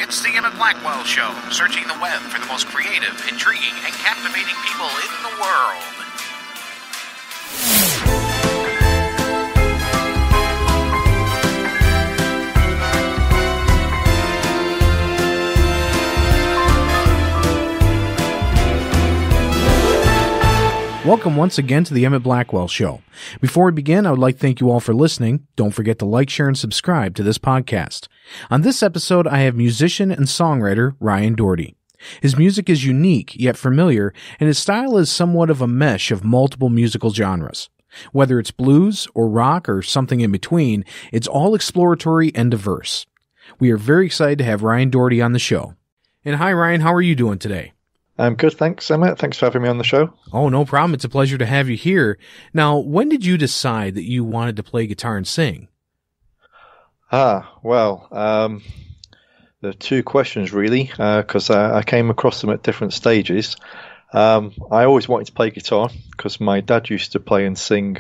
It's the Emit Blackwell Show, searching the web for the most creative, intriguing, and captivating people in the world. Welcome once again to the Emit Blackwell Show. Before we begin, I would like to thank you all for listening. Don't forget to like, share, and subscribe to this podcast. On this episode, I have musician and songwriter Ryan Doherty. His music is unique, yet familiar, and his style is somewhat of a mesh of multiple musical genres. Whether it's blues or rock or something in between, it's all exploratory and diverse. We are very excited to have Ryan Doherty on the show. And hi, Ryan, how are you doing today? I'm good, thanks, Emit. Thanks for having me on the show. Oh, no problem. It's a pleasure to have you here. Now, when did you decide that you wanted to play guitar and sing? There are two questions, really, because I came across them at different stages. I always wanted to play guitar because my dad used to play and sing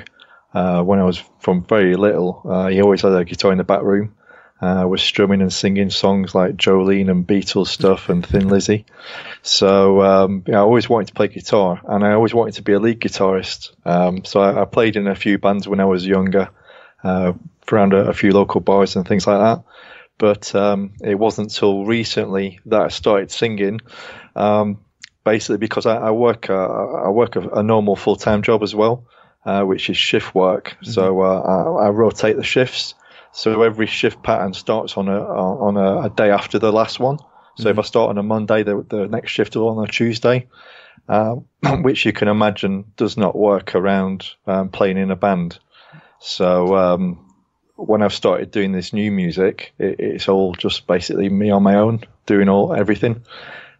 when I was from very little. He always had a guitar in the back room. Was strumming and singing songs like Jolene and Beatles stuff and Thin Lizzy. So I always wanted to play guitar, and I always wanted to be a lead guitarist. So I played in a few bands when I was younger, around a few local bars and things like that. But it wasn't until recently that I started singing. Basically, because I work a normal full-time job as well, which is shift work. Mm-hmm. So I rotate the shifts. So every shift pattern starts on a day after the last one. So if I start on a Monday, the next shift is on a Tuesday, which you can imagine does not work around playing in a band. So when I've started doing this new music, it's all just basically me on my own doing everything.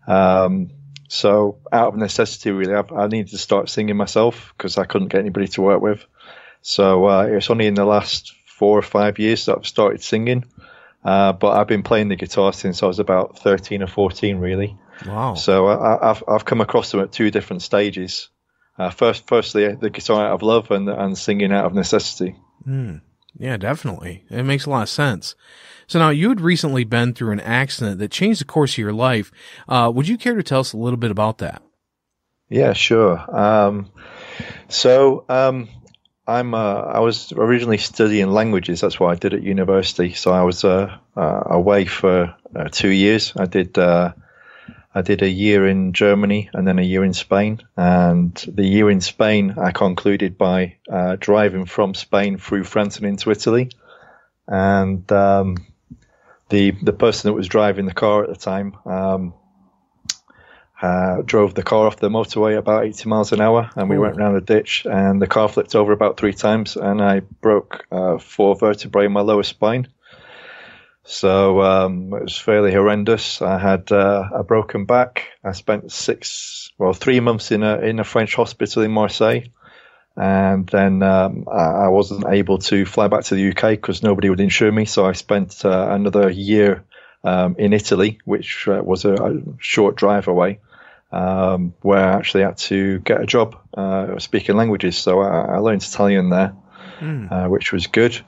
So out of necessity, really, I needed to start singing myself because I couldn't get anybody to work with. So it's only in the last 4 or 5 years that I've started singing, but I've been playing the guitar since I was about 13 or 14, really. Wow! So I've come across them at two different stages. Firstly, the guitar out of love, and singing out of necessity. Yeah, definitely. It makes a lot of sense. So now you had recently been through an accident that changed the course of your life. Would you care to tell us a little bit about that? Yeah, sure. I was originally studying languages. That's what I did at university. So I was away for 2 years. I did a year in Germany and then a year in Spain. And the year in Spain, I concluded by driving from Spain through France and into Italy. And the person that was driving the car at the time drove the car off the motorway about 80 miles an hour, and we went around a ditch, and the car flipped over about 3 times, and I broke 4 vertebrae in my lower spine. So it was fairly horrendous. I had a broken back. I spent 3 months in a French hospital in Marseille, and then I wasn't able to fly back to the UK because nobody would insure me. So I spent another year in Italy, which was a short drive away, where I actually had to get a job speaking languages. So I learned Italian there, which was good.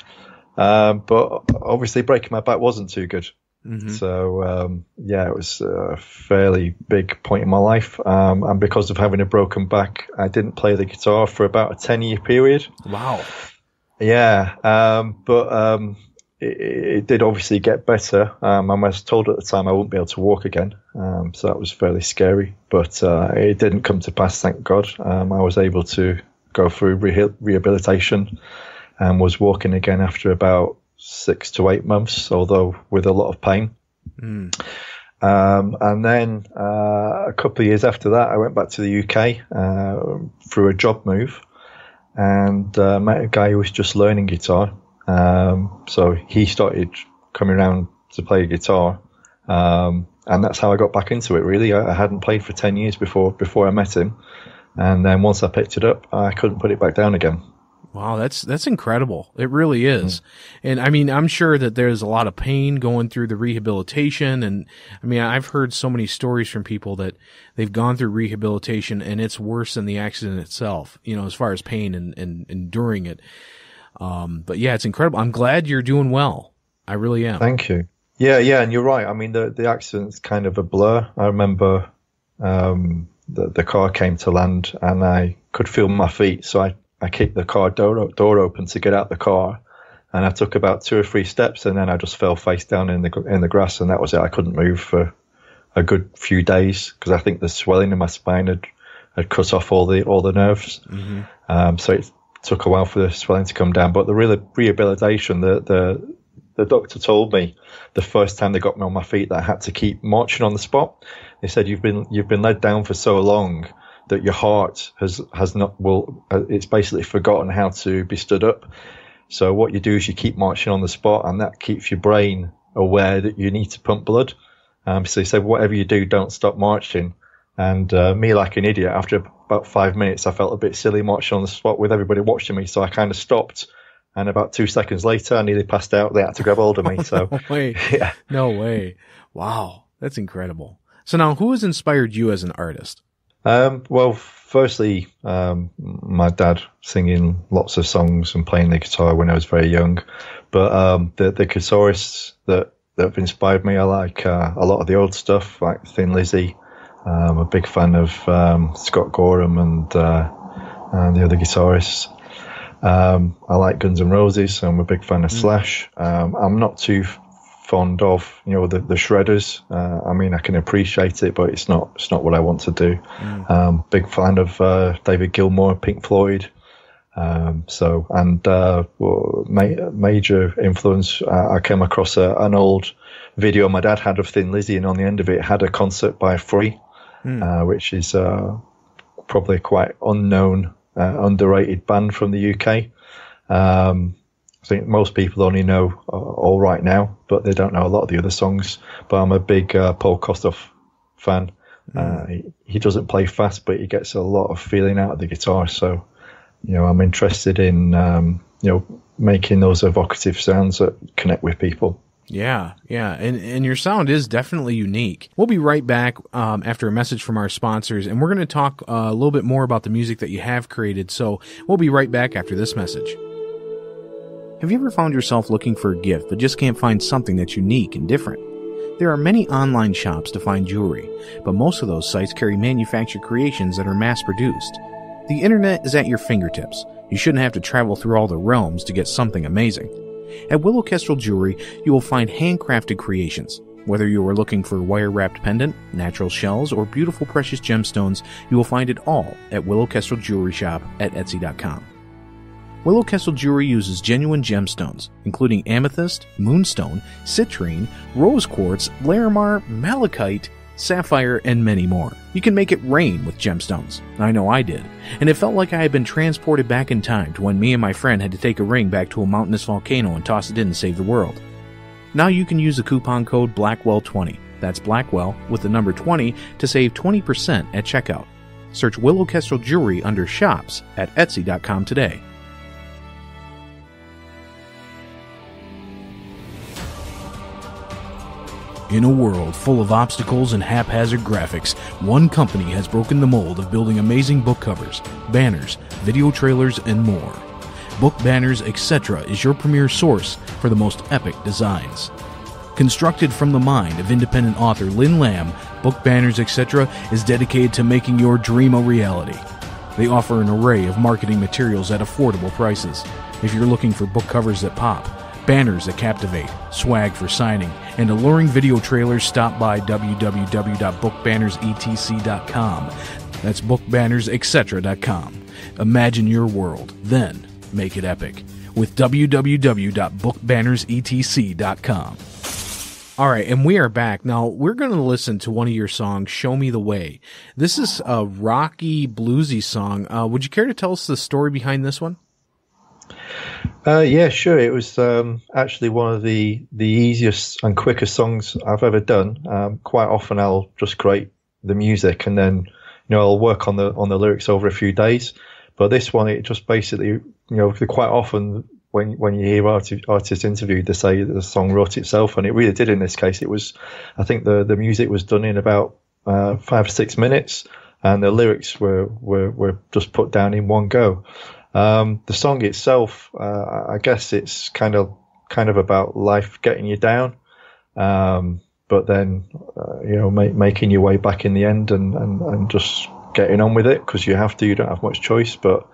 But obviously breaking my back wasn't too good. Mm-hmm. So, it was a fairly big point in my life. And because of having a broken back, I didn't play the guitar for about a 10-year period. Wow. Yeah. But it did obviously get better. I was told at the time I wouldn't be able to walk again. So that was fairly scary, but it didn't come to pass, thank God. I was able to go through rehabilitation and was walking again after about 6 to 8 months, although with a lot of pain. And then a couple of years after that, I went back to the UK through a job move and met a guy who was just learning guitar. So he started coming around to play guitar, and that's how I got back into it, really. I hadn't played for 10 years before I met him, and then once I picked it up, I couldn't put it back down again. Wow, that's incredible. It really is. And I mean, I'm sure that there's a lot of pain going through the rehabilitation. And I mean, I've heard so many stories from people that they've gone through rehabilitation and it's worse than the accident itself, as far as pain and enduring it. But yeah, it's incredible. I'm glad you're doing well. I really am. Thank you. Yeah, and you're right. I mean, the accident's kind of a blur. I remember the car came to land, and I could feel my feet, so I kicked the car door open to get out the car, and I took about 2 or 3 steps, and then I just fell face down in the grass, and that was it. I couldn't move for a good few days because I think the swelling in my spine had cut off all the nerves. Mm-hmm. So it took a while for the swelling to come down. But the rehabilitation, the doctor told me the first time they got me on my feet that I had to keep marching on the spot. They said you've been led down for so long that your heart has not it's basically forgotten how to be stood up. So what you do is you keep marching on the spot, and that keeps your brain aware that you need to pump blood. So he said, whatever you do, don't stop marching. And me, like an idiot, after about 5 minutes, I felt a bit silly marching on the spot with everybody watching me. So I kind of stopped. And about 2 seconds later, I nearly passed out. They had to grab hold of me. So No way. Yeah. No way. Wow. That's incredible. So now, who has inspired you as an artist? Well, firstly, my dad singing lots of songs and playing the guitar when I was very young. But the guitarists that have inspired me, I like a lot of the old stuff, like Thin Lizzy. I'm a big fan of Scott Gorham and the other guitarists. I like Guns N' Roses, so I'm a big fan of Slash. I'm not too fond of the shredders. I mean, I can appreciate it, but it's not what I want to do. Big fan of David Gilmour, Pink Floyd. Major influence. I came across an old video my dad had of Thin Lizzy, and on the end of it had a concert by Free, which is probably a quite unknown, underrated band from the UK. I think most people only know All Right Now, but they don't know a lot of the other songs. But I'm a big Paul Kostoff fan. He doesn't play fast, but he gets a lot of feeling out of the guitar. So, I'm interested in, making those evocative sounds that connect with people. Yeah. And your sound is definitely unique. We'll be right back after a message from our sponsors, and we're going to talk a little bit more about the music that you have created. So we'll be right back after this message. Have you ever found yourself looking for a gift but just can't find something that's unique and different? There are many online shops to find jewelry, but most of those sites carry manufactured creations that are mass-produced. The internet is at your fingertips. You shouldn't have to travel through all the realms to get something amazing. At Willow Kestrel Jewelry, you will find handcrafted creations. Whether you are looking for a wire-wrapped pendant, natural shells, or beautiful precious gemstones, you will find it all at Willow Kestrel Jewelry Shop at Etsy.com. Willow Kestrel Jewelry uses genuine gemstones, including amethyst, moonstone, citrine, rose quartz, larimar, malachite, sapphire, and many more. You can make it rain with gemstones. I know I did. And it felt like I had been transported back in time to when me and my friend had to take a ring back to a mountainous volcano and toss it in to save the world. Now you can use the coupon code Blackwell20. That's Blackwell with the number 20 to save 20% at checkout. Search Willow Kestrel Jewelry under Shops at Etsy.com today. In a world full of obstacles and haphazard graphics, one company has broken the mold of building amazing book covers, banners, video trailers, and more. Book Banners, Etc. is your premier source for the most epic designs. Constructed from the mind of independent author Lynn Lamb, Book Banners, Etc. is dedicated to making your dream a reality. They offer an array of marketing materials at affordable prices. If you're looking for book covers that pop, banners that captivate, swag for signing, and alluring video trailers, stop by www.bookbannersetc.com. That's bookbannersetc.com. Imagine your world, then make it epic with www.bookbannersetc.com. All right, and we are back. Now, we're going to listen to one of your songs, Show Me the Way. This is a rocky, bluesy song. Would you care to tell us the story behind this one? Yeah, sure. It was actually one of the easiest and quickest songs I've ever done. Quite often I'll just create the music and then I'll work on the lyrics over a few days. But this one, it just basically quite often when you hear artists interviewed, they say the song wrote itself, and it really did in this case. It was, I think the music was done in about 5 or 6 minutes, and the lyrics were just put down in one go. The song itself, I guess it's kind of about life getting you down. But then, making your way back in the end and just getting on with it because you have to. You don't have much choice. But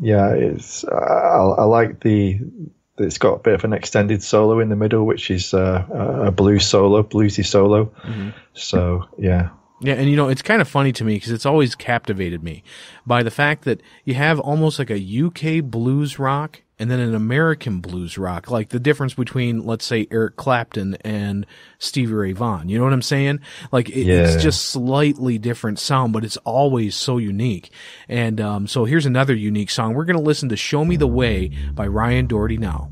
it's I like it's got a bit of an extended solo in the middle, which is a bluesy solo. Mm-hmm. So yeah. Yeah, and it's kind of funny to me because it's always captivated me by the fact that you have almost like a UK blues rock and then an American blues rock, like the difference between, let's say, Eric Clapton and Stevie Ray Vaughan. You know what I'm saying? Like it's just slightly different sound, but it's always so unique. And so here's another unique song. We're going to listen to "Show Me the Way" by Ryan Doherty now.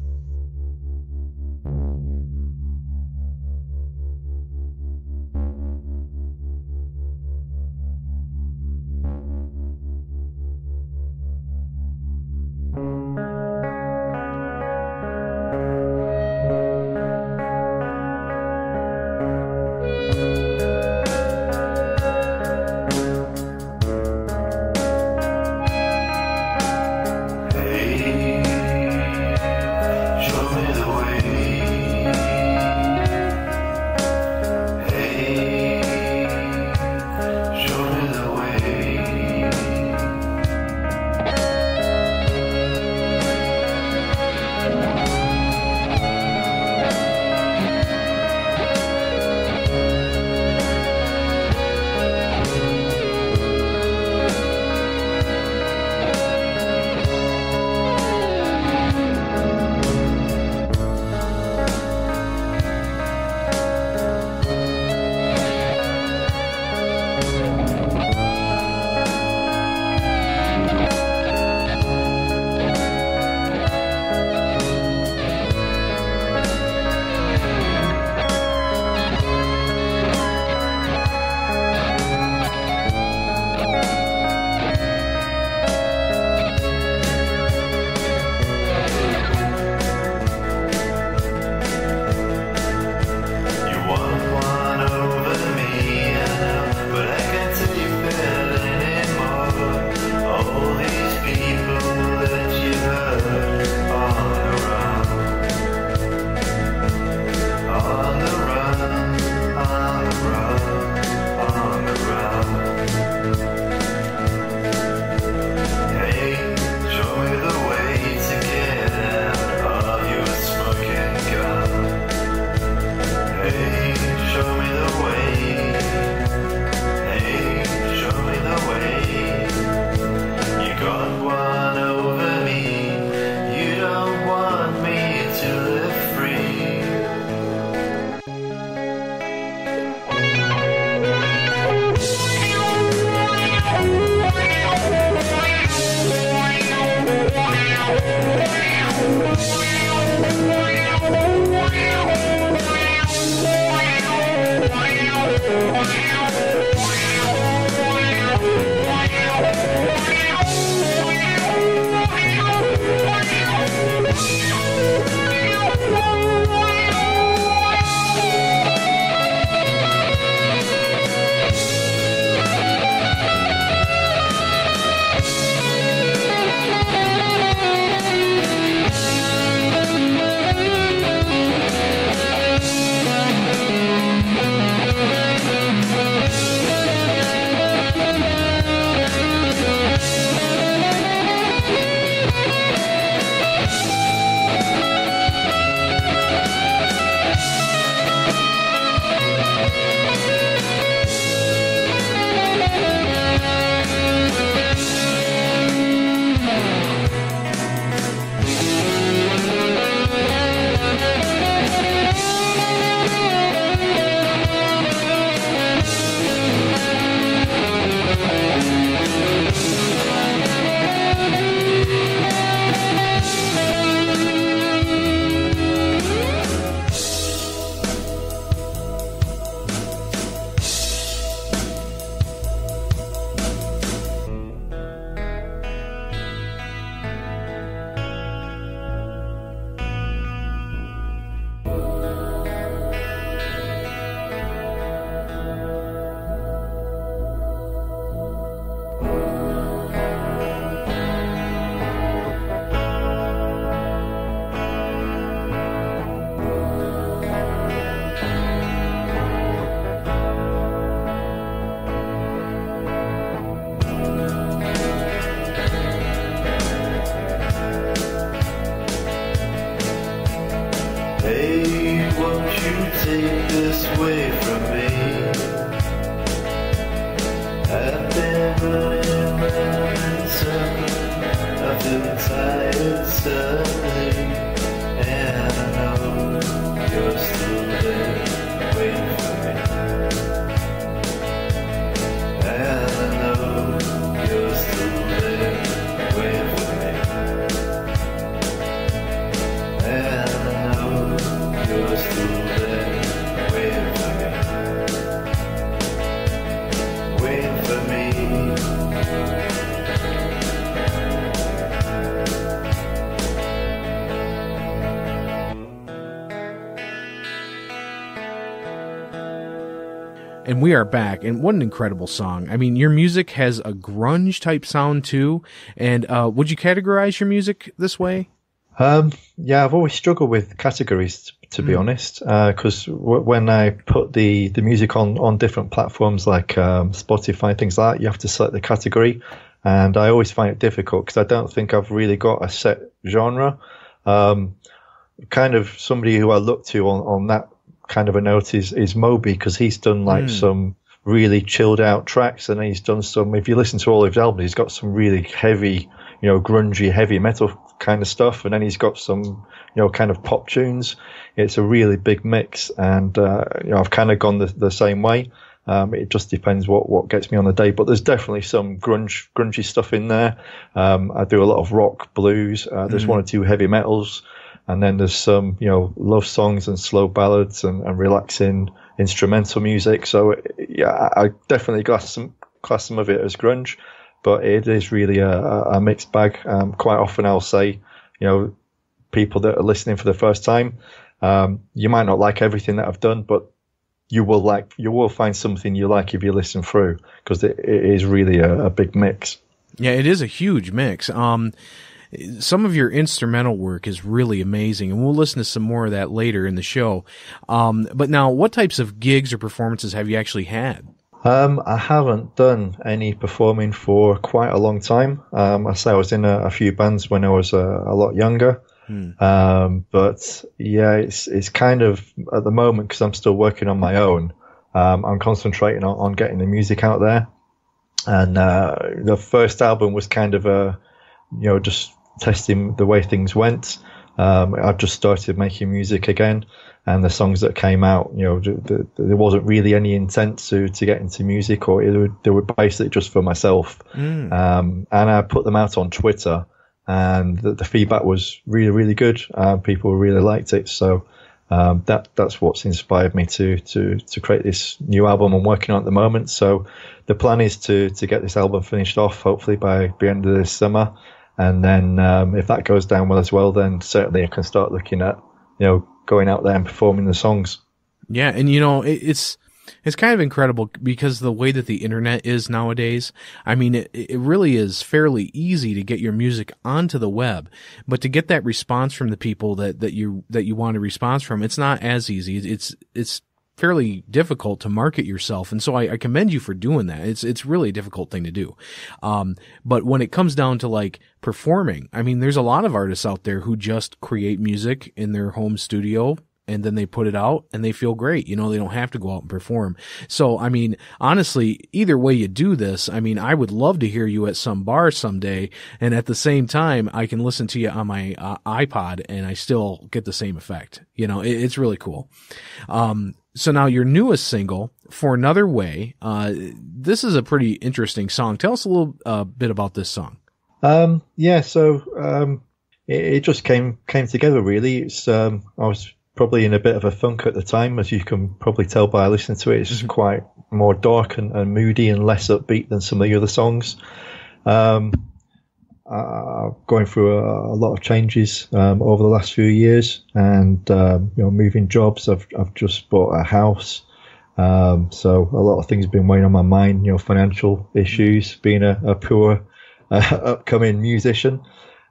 Hey, won't you take this away from me? I've been running round in circles, I've been tired suddenly, and I know you're still there waiting for me. And I know you're still there waiting for me. And I know you're still there waiting for me. Waiting for me. And we are back, and what an incredible song. I mean, your music has a grunge type sound too, and would you categorize your music this way? Yeah, I've always struggled with categories, to be honest, because when I put the music on different platforms like Spotify, things like that, you have to select the category, and I always find it difficult because I don't think I've really got a set genre. Kind of somebody who I look to on that kind of a note is Moby, because he's done like some really chilled out tracks, and he's done some, if you listen to all of his albums, he's got some really heavy, grungy heavy metal kind of stuff, and then he's got some kind of pop tunes. It's a really big mix, and I've kind of gone the same way. It just depends what gets me on the day, but there's definitely some grungy stuff in there. I do a lot of rock, blues, there's one or two heavy metals, and then there's some, love songs and slow ballads and relaxing instrumental music. So, yeah, I definitely class some of it as grunge, but it is really a mixed bag. Quite often I'll say, people that are listening for the first time, you might not like everything that I've done, but you will find something you like if you listen through, because it is really a big mix. Yeah, it is a huge mix. Some of your instrumental work is really amazing, and we'll listen to some more of that later in the show. But now, what types of gigs or performances have you actually had? I haven't done any performing for quite a long time. I say I was in a few bands when I was a lot younger. But yeah, it's kind of at the moment, because I'm still working on my own. I'm concentrating on getting the music out there. And the first album was kind of just testing the way things went. I've just started making music again, and the songs that came out, there wasn't really any intent to get into music, or they were basically just for myself. And I put them out on Twitter, and the feedback was really, really good. People really liked it, so that's what's inspired me to create this new album I'm working on at the moment. So the plan is to get this album finished off, hopefully by the end of this summer. And then if that goes down well as well, then certainly I can start looking at, going out there and performing the songs. Yeah, and it's kind of incredible, because the way that the internet is nowadays, I mean, it really is fairly easy to get your music onto the web, but to get that response from the people that you want a response from, it's not as easy. It's fairly difficult to market yourself. And so I commend you for doing that. It's really a difficult thing to do. But when it comes down to like performing, I mean, there's a lot of artists out there who just create music in their home studio, and then they put it out and they feel great. They don't have to go out and perform. So, I mean, honestly, either way you do this, I mean, I would love to hear you at some bar someday. And at the same time, I can listen to you on my iPod and I still get the same effect. It's really cool. So now your newest single, For Another Way, this is a pretty interesting song. Tell us a little bit about this song. It just came together, really. It's I was probably in a bit of a funk at the time, as you can probably tell by listening to it. It's quite more dark and moody and less upbeat than some of the other songs. Going through a lot of changes over the last few years, and moving jobs. I've just bought a house, so a lot of things have been weighing on my mind. Financial issues, being a poor upcoming musician.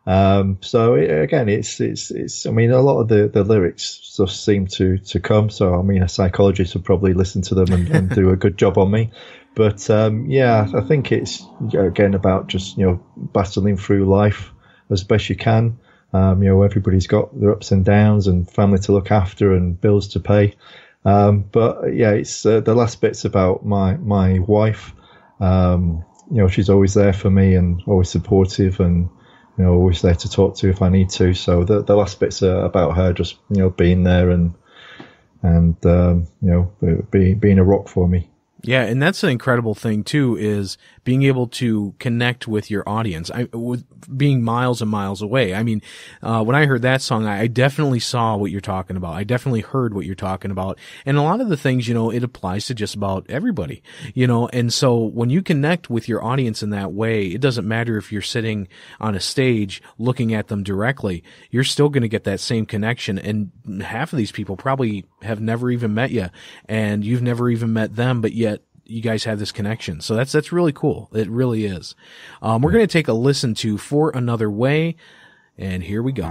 So it's. I mean, a lot of the lyrics just seem to come. So I mean, a psychologist would probably listen to them and do a good job on me. But I think it's again about just battling through life as best you can, Everybody's got their ups and downs and family to look after and bills to pay. But yeah, it's the last bit's about my wife. She's always there for me and always supportive and, always there to talk to if I need to. So the last bit's about her just, being there and being a rock for me. Yeah, and that's an incredible thing too, is being able to connect with your audience, with being miles and miles away. I mean, when I heard that song, I definitely saw what you're talking about. I definitely heard what you're talking about. And a lot of the things, it applies to just about everybody, and so when you connect with your audience in that way, it doesn't matter if you're sitting on a stage looking at them directly, you're still going to get that same connection. And half of these people probably have never even met you, and you've never even met them, but yet you guys have this connection. So that's really cool. It really is. We're going to take a listen to For Another Way, and here we go.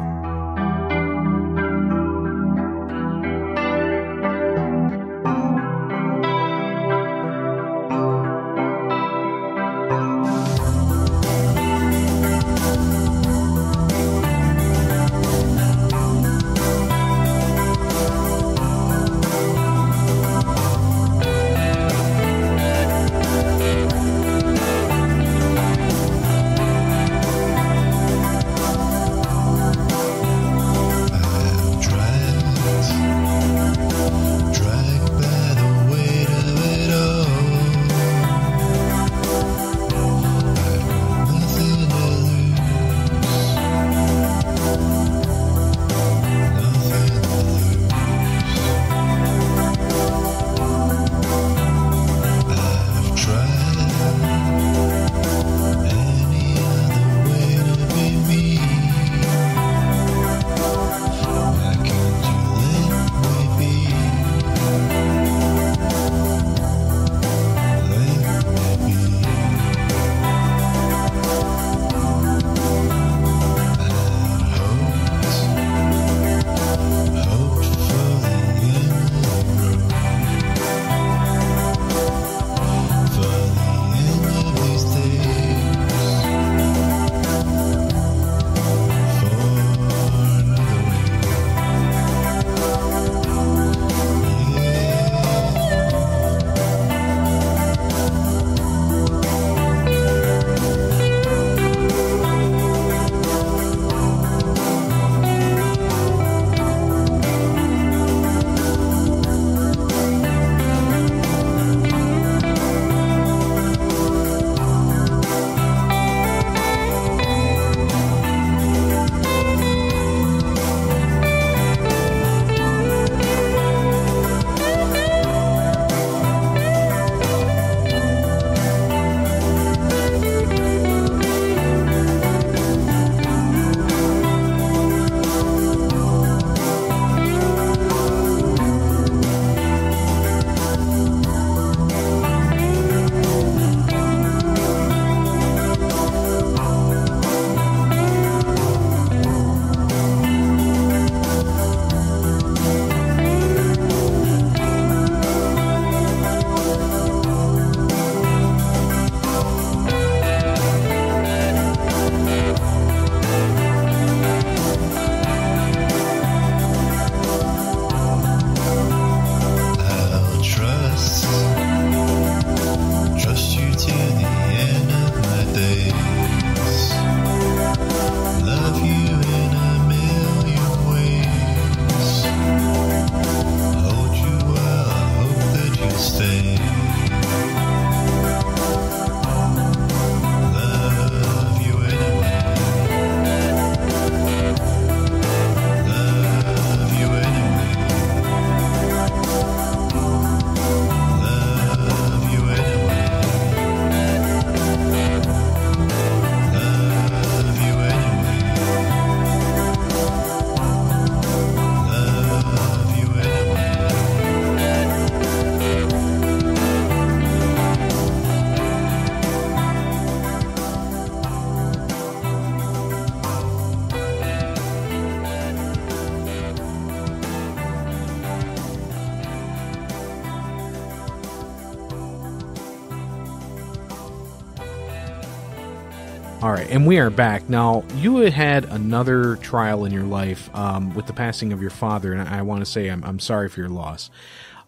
All right, and we are back. Now, you had another trial in your life with the passing of your father, and I want to say I'm sorry for your loss.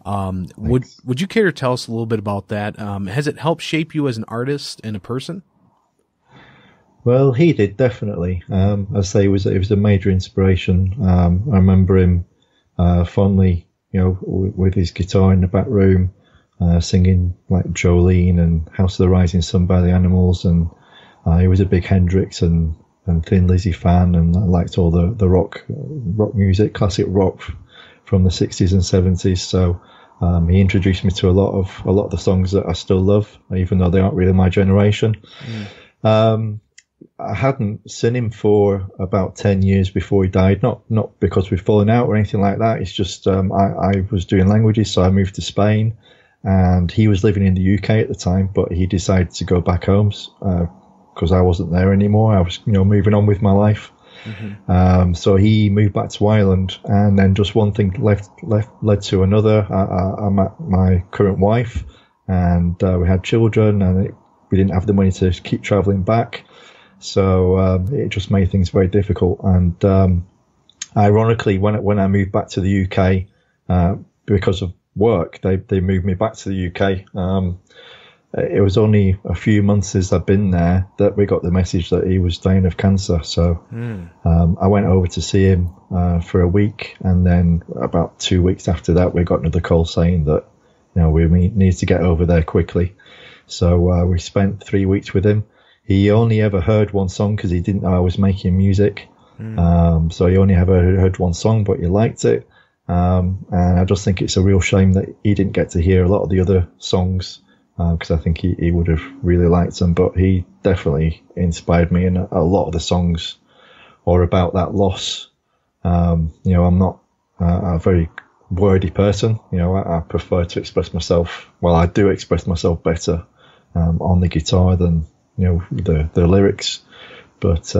Would you care to tell us a little bit about that? Has it helped shape you as an artist and a person? Well, he did, definitely. I say it was a major inspiration. I remember him fondly, with his guitar in the back room, singing like Jolene and House of the Rising Sun by the Animals, and he was a big Hendrix and Thin Lizzy fan, and I liked all the rock music, classic rock from the 60s and 70s. So he introduced me to a lot of the songs that I still love, even though they aren't really my generation. I hadn't seen him for about 10 years before he died, not because we've fallen out or anything like that. It's just I was doing languages, so I moved to Spain, and he was living in the UK at the time, but he decided to go back home because I wasn't there anymore. I was moving on with my life. So he moved back to Ireland, and then just one thing led to another. I met my current wife, and we had children, and we didn't have the money to keep traveling back. So it just made things very difficult. And ironically, when I moved back to the UK, because of work, they moved me back to the UK. It was only a few months as I'd been there that we got the message that he was dying of cancer. So I went over to see him for a week, and then about 2 weeks after that, we got another call saying that we need to get over there quickly. So we spent 3 weeks with him. He only ever heard one song because he didn't know I was making music. So he only ever heard one song, but he liked it. And I just think it's a real shame that he didn't get to hear a lot of the other songs, because I think he would have really liked them. But he definitely inspired me, and a lot of the songs are about that loss. I'm not a very wordy person. I prefer to express myself. Well, I do express myself better on the guitar than the lyrics. But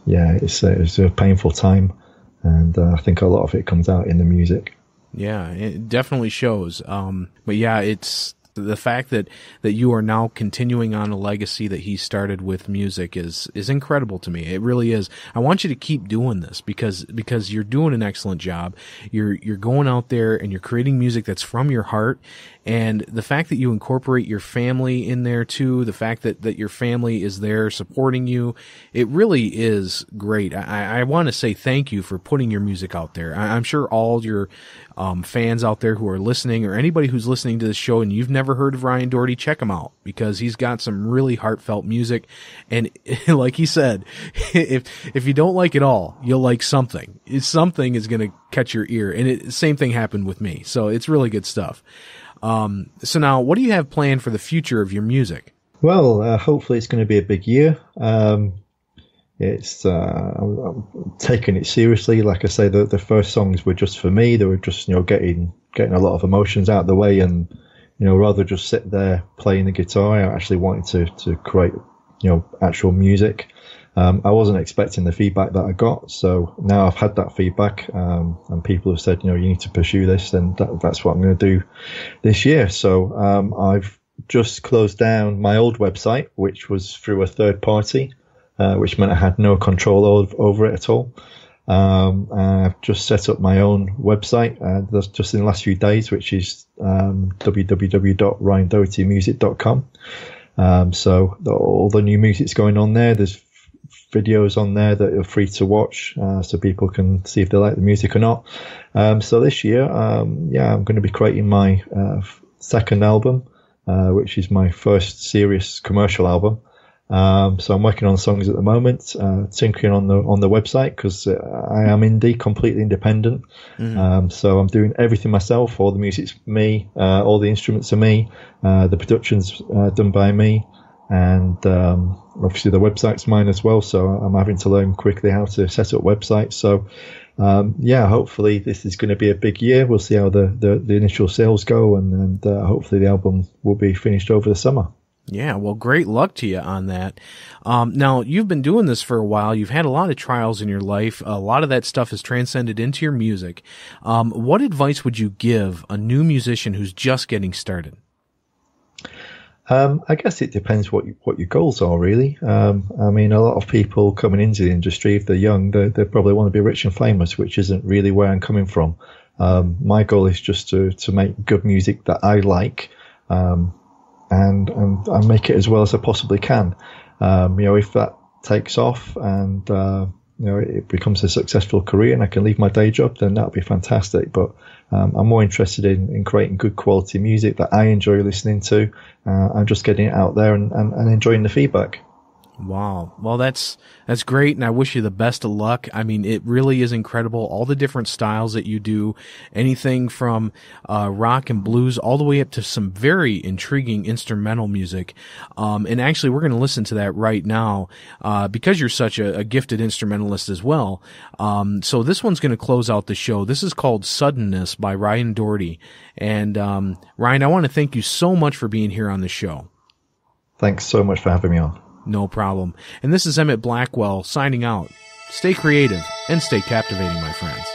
it's a painful time, and I think a lot of it comes out in the music. Yeah, it definitely shows. But yeah, it's the fact that you are now continuing on a legacy that he started with music is incredible to me. It really is. I want you to keep doing this because you're doing an excellent job. You're going out there and you're creating music that's from your heart. And the fact that you incorporate your family in there too, the fact that your family is there supporting you, it really is great. I want to say thank you for putting your music out there. I'm sure all your fans out there who are listening, or anybody who's listening to this show and you've never heard of Ryan Doherty, check him out, because he's got some really heartfelt music. And like he said, if you don't like it all, you'll like something. Something is going to catch your ear. And same thing happened with me. So it's really good stuff. So now, what do you have planned for the future of your music? Well, hopefully it's going to be a big year. It's I'm taking it seriously. Like I say, the first songs were just for me. They were just getting a lot of emotions out of the way, and rather just sit there playing the guitar, I actually wanted to create actual music. I wasn't expecting the feedback that I got, so now I've had that feedback, and people have said, you need to pursue this, and that's what I'm going to do this year. So I've just closed down my old website, which was through a third party, which meant I had no control over it at all. I've just set up my own website just in the last few days, which is www.ryandohertymusic.com. So all the new music's going on there. There's videos on there that are free to watch, so people can see if they like the music or not. So this year, I'm going to be creating my second album, which is my first serious commercial album. So I'm working on songs at the moment, tinkering on the website, because I am indie, completely independent. So I'm doing everything myself. All the music's me, all the instruments are me, the production's done by me. And obviously the website's mine as well, so I'm having to learn quickly how to set up websites. So hopefully this is going to be a big year. We'll see how the initial sales go, and hopefully the album will be finished over the summer. Yeah, well, great luck to you on that. Now, you've been doing this for a while. You've had a lot of trials in your life. A lot of that stuff has transcended into your music. What advice would you give a new musician who's just getting started? I guess it depends what your goals are, really. I mean, a lot of people coming into the industry, if they're young, they probably want to be rich and famous, which isn't really where I'm coming from. My goal is just to make good music that I like, and make it as well as I possibly can. If that takes off and it becomes a successful career and I can leave my day job, then that'll be fantastic. But I'm more interested in creating good quality music that I enjoy listening to. I'm just getting it out there and enjoying the feedback. Wow. Well, that's great, and I wish you the best of luck. I mean, it really is incredible, all the different styles that you do, anything from rock and blues all the way up to some very intriguing instrumental music. And actually, we're going to listen to that right now because you're such a gifted instrumentalist as well. So this one's going to close out the show. This is called Suddenness by Ryan Doherty. And Ryan, I want to thank you so much for being here on the show. Thanks so much for having me on. No problem. And this is Emit Blackwell signing out. Stay creative and stay captivating, my friends.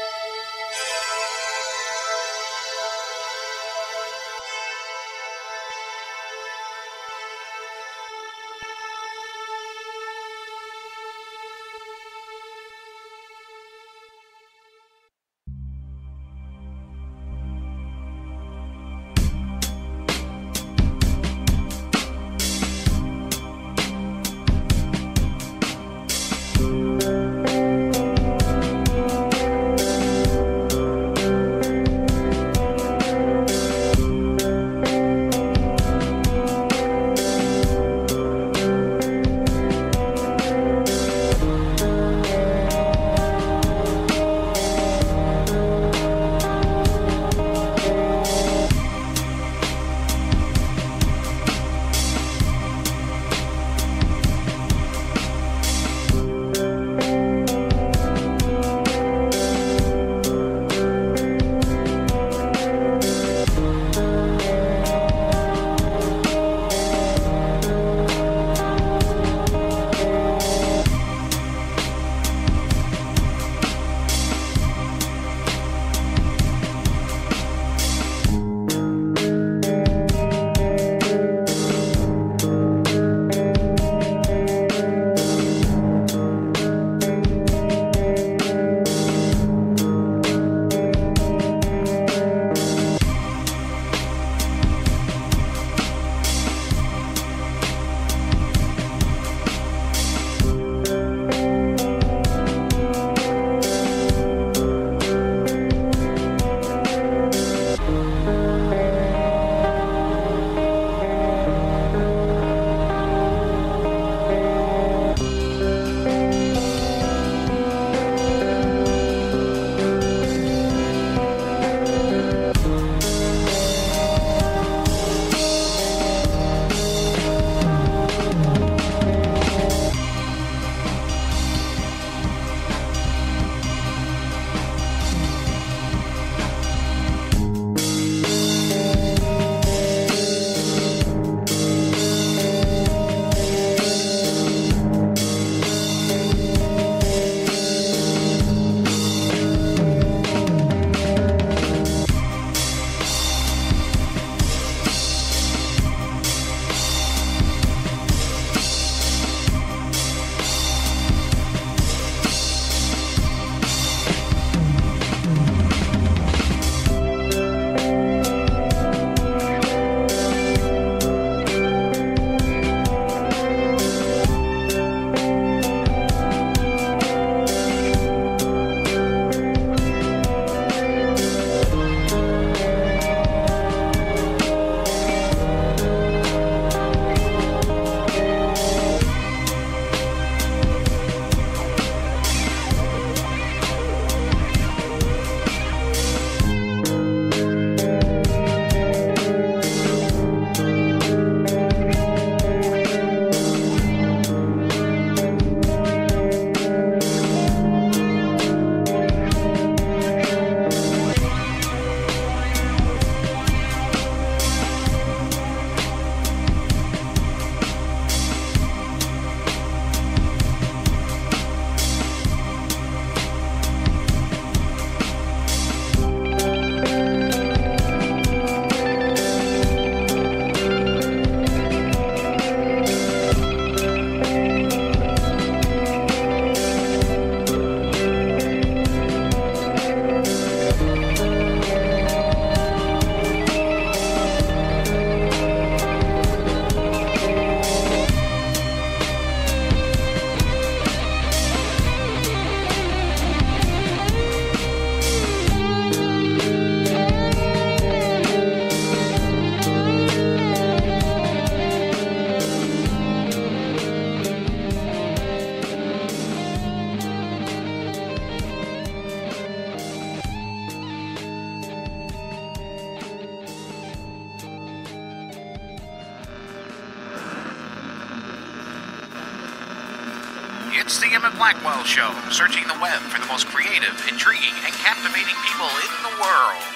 It's the Emit Blackwell Show, searching the web for the most creative, intriguing, and captivating people in the world.